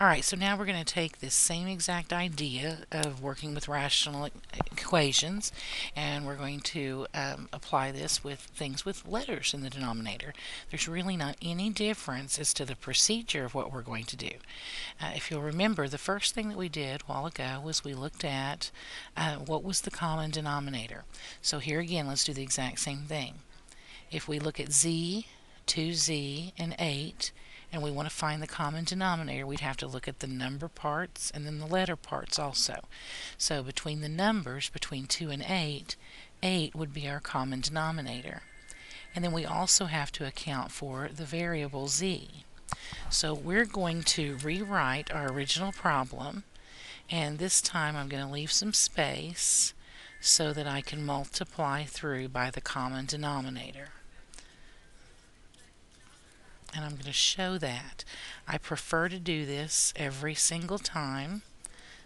Alright, so now we're going to take this same exact idea of working with rational equations, and we're going to apply this with things with letters in the denominator. There's really not any difference as to the procedure of what we're going to do. If you'll remember, the first thing that we did a while ago was we looked at what was the common denominator. So here again, let's do the exact same thing. If we look at z, 2z, and 8, and we want to find the common denominator, we'd have to look at the number parts and then the letter parts also. So between the numbers, between 2 and 8, 8 would be our common denominator. And then we also have to account for the variable z. So we're going to rewrite our original problem, and this time I'm going to leave some space so that I can multiply through by the common denominator. And I'm going to show that. I prefer to do this every single time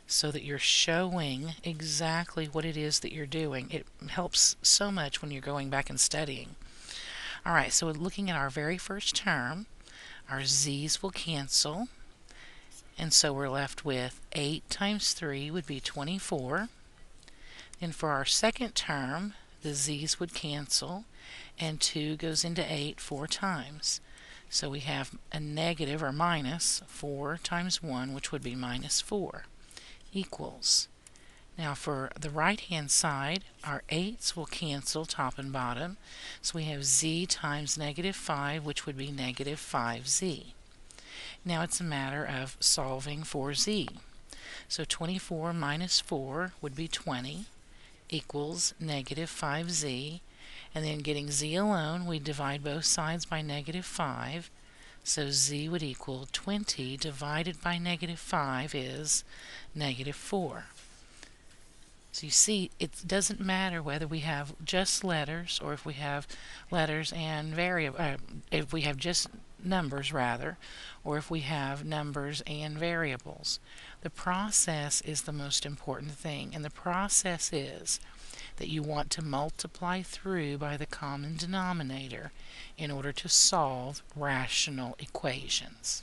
so that you're showing exactly what it is that you're doing. It helps so much when you're going back and studying. Alright, so looking at our very first term, our z's will cancel, and so we're left with 8 times 3 would be 24. And for our second term, the z's would cancel, and 2 goes into 8 4 times. So we have a negative or minus 4 times 1, which would be minus 4, equals. Now for the right hand side, our 8's will cancel top and bottom. So we have z times negative 5, which would be negative 5z. Now it's a matter of solving for z. So 24 minus 4 would be 20, equals negative 5z. And then getting z alone, we divide both sides by negative 5. So z would equal 20 divided by negative 5 is negative 4. So you see, it doesn't matter whether we have just letters or if we have letters and if we have just numbers rather, or if we have numbers and variables. The process is the most important thing, and the process is that you want to multiply through by the common denominator in order to solve rational equations.